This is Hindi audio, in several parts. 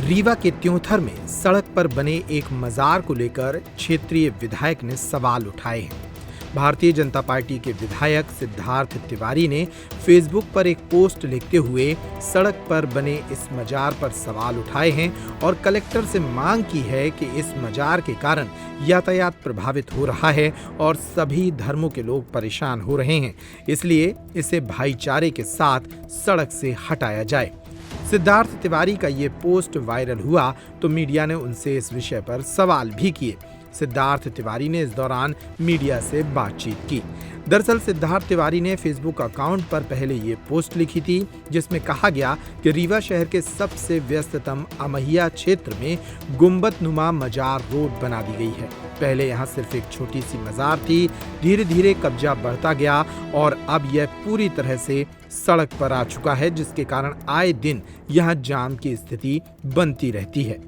रीवा के त्योंथर में सड़क पर बने एक मजार को लेकर क्षेत्रीय विधायक ने सवाल उठाए हैं। भारतीय जनता पार्टी के विधायक सिद्धार्थ तिवारी ने फेसबुक पर एक पोस्ट लिखते हुए सड़क पर बने इस मजार पर सवाल उठाए हैं और कलेक्टर से मांग की है कि इस मजार के कारण यातायात प्रभावित हो रहा है और सभी धर्मों के लोग परेशान हो रहे हैं, इसलिए इसे भाईचारे के साथ सड़क से हटाया जाए। सिद्धार्थ तिवारी का ये पोस्ट वायरल हुआ तो मीडिया ने उनसे इस विषय पर सवाल भी किए। सिद्धार्थ तिवारी ने इस दौरान मीडिया से बातचीत की। दरअसल सिद्धार्थ तिवारी ने फेसबुक अकाउंट पर पहले ये पोस्ट लिखी थी जिसमें कहा गया कि रीवा शहर के सबसे व्यस्ततम अमहिया क्षेत्र में गुंबदनुमा मजार रोड बना दी गई है। पहले यहाँ सिर्फ एक छोटी सी मजार थी, धीरे धीरे कब्जा बढ़ता गया और अब यह पूरी तरह से सड़क पर आ चुका है, जिसके कारण आए दिन यहाँ जाम की स्थिति बनती रहती है।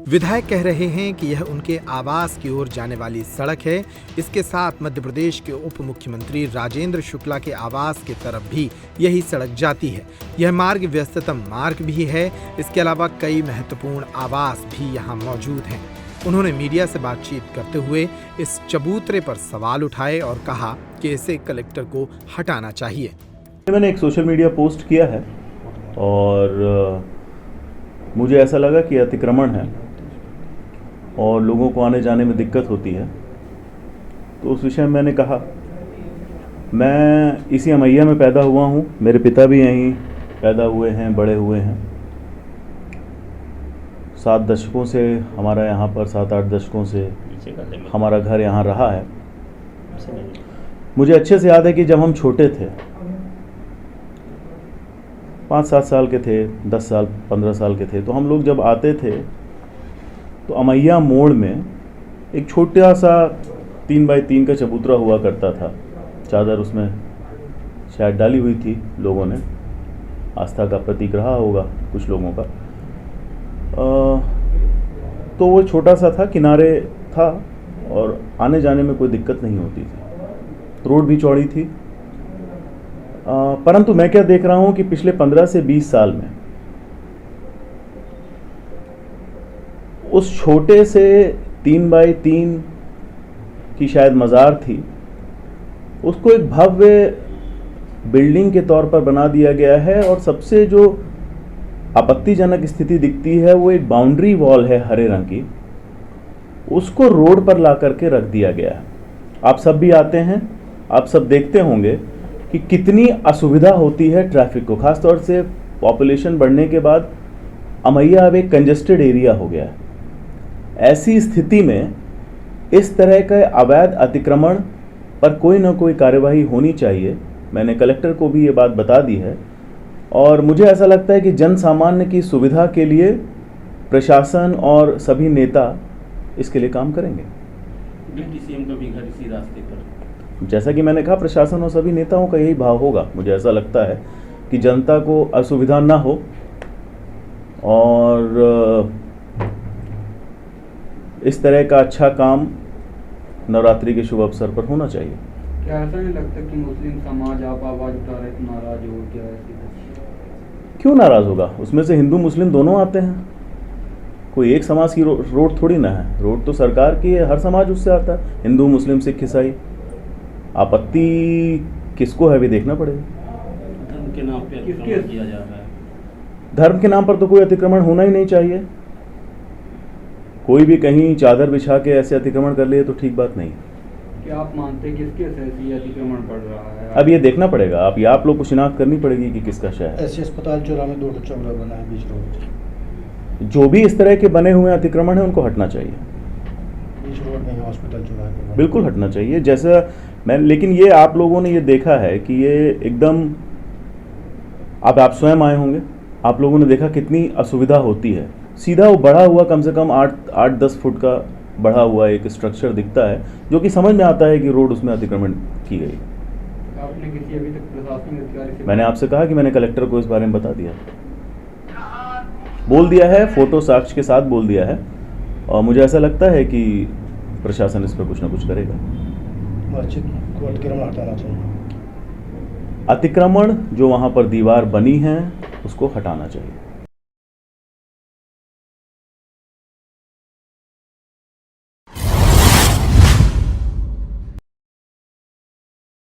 विधायक कह रहे हैं कि यह उनके आवास की ओर जाने वाली सड़क है। इसके साथ मध्य प्रदेश के उप मुख्यमंत्री राजेंद्र शुक्ला के आवास की तरफ भी यही सड़क जाती है। यह मार्ग व्यस्ततम मार्ग भी है। इसके अलावा कई महत्वपूर्ण आवास भी यहाँ मौजूद हैं। उन्होंने मीडिया से बातचीत करते हुए इस चबूतरे पर सवाल उठाए और कहा कि इसे कलेक्टर को हटाना चाहिए। मैंने एक सोशल मीडिया पोस्ट किया है और मुझे ऐसा लगा कि अतिक्रमण है और लोगों को आने जाने में दिक्कत होती है, तो उस विषय में मैंने कहा मैं इसी अमैया में पैदा हुआ हूँ, मेरे पिता भी यहीं पैदा हुए हैं, बड़े हुए हैं। 7 दशकों से हमारा यहाँ पर 7-8 दशकों से हमारा घर यहाँ रहा है। मुझे अच्छे से याद है कि जब हम छोटे थे, 5-7 साल के थे, 10 साल 15 साल के थे, तो हम लोग जब आते थे तो अमैया मोड़ में एक छोटा सा 3x3 का चबूतरा हुआ करता था। चादर उसमें शायद डाली हुई थी, लोगों ने, आस्था का प्रतीक रहा होगा कुछ लोगों का। तो वो छोटा सा था, किनारे था और आने जाने में कोई दिक्कत नहीं होती थी। रोड भी चौड़ी थी। परंतु मैं क्या देख रहा हूं कि पिछले 15 से 20 साल में उस छोटे से 3x3 की शायद मज़ार थी, उसको एक भव्य बिल्डिंग के तौर पर बना दिया गया है। और सबसे जो आपत्तिजनक स्थिति दिखती है वो एक बाउंड्री वॉल है हरे रंग की, उसको रोड पर ला करके रख दिया गया है। आप सब भी आते हैं, आप सब देखते होंगे कि कितनी असुविधा होती है ट्रैफिक को। खासतौर से पॉपुलेशन बढ़ने के बाद अमैया अब एक कंजेस्टेड एरिया हो गया है। ऐसी स्थिति में इस तरह के अवैध अतिक्रमण पर कोई ना कोई कार्यवाही होनी चाहिए। मैंने कलेक्टर को भी ये बात बता दी है और मुझे ऐसा लगता है कि जन सामान्य की सुविधा के लिए प्रशासन और सभी नेता इसके लिए काम करेंगे। डिप्टी सीएम का भी घर इसी रास्ते पर, जैसा कि मैंने कहा, प्रशासन और सभी नेताओं का यही भाव होगा। मुझे ऐसा लगता है कि जनता को असुविधा ना हो और इस तरह का अच्छा काम नवरात्रि के शुभ अवसर पर होना चाहिए। क्या ऐसा नहीं लगता कि मुस्लिम समाज आप आवाज उठा रहे तो नाराज हो क्या? क्यों नाराज होगा? उसमें से हिंदू मुस्लिम दोनों आते हैं। कोई एक समाज की रोड थोड़ी ना है, रोड तो सरकार की है, हर समाज उससे आता है, हिंदू मुस्लिम सिख ईसाई। आपत्ति किसको है भी देखना पड़ेगा। धर्म के नाम पे अतिक्रमण किया जा रहा है। धर्म के नाम पर तो कोई अतिक्रमण होना ही नहीं चाहिए। कोई भी कहीं चादर बिछा के ऐसे अतिक्रमण कर लिए तो ठीक बात नहीं। क्या आप मानते हैं किसके से ये अतिक्रमण बढ़ रहा है? अब ये देखना पड़ेगा। आप लोग को शिनाख्त करनी पड़ेगी कि किसका शहर है। ऐसे अस्पताल चौराहे में 2 चौराहा बना है बीच रोड। जो भी इस तरह के बने हुए अतिक्रमण है उनको हटना चाहिए। बीच रोड में हॉस्पिटल चौराहे पर बिल्कुल हटना चाहिए। जैसा मैं, लेकिन ये आप लोगों ने ये देखा है कि ये एकदम, अब आप स्वयं आए होंगे, आप लोगों ने देखा कितनी असुविधा होती है। सीधा वो बढ़ा हुआ कम से कम 8-10 फुट का बढ़ा हुआ एक स्ट्रक्चर दिखता है जो कि समझ में आता है कि रोड उसमें अतिक्रमण की गई। आपने किसी अभी तक प्रशासनिक अधिकारी से? मैंने आपसे कहा कि मैंने कलेक्टर को इस बारे में बता दिया, बोल दिया है, फोटो साक्ष्य के साथ बोल दिया है और मुझे ऐसा लगता है कि प्रशासन इस पर कुछ ना कुछ करेगा। मस्जिद को अतिक्रमण हटाना चाहिए। अतिक्रमण जो वहाँ पर दीवार बनी है उसको हटाना चाहिए।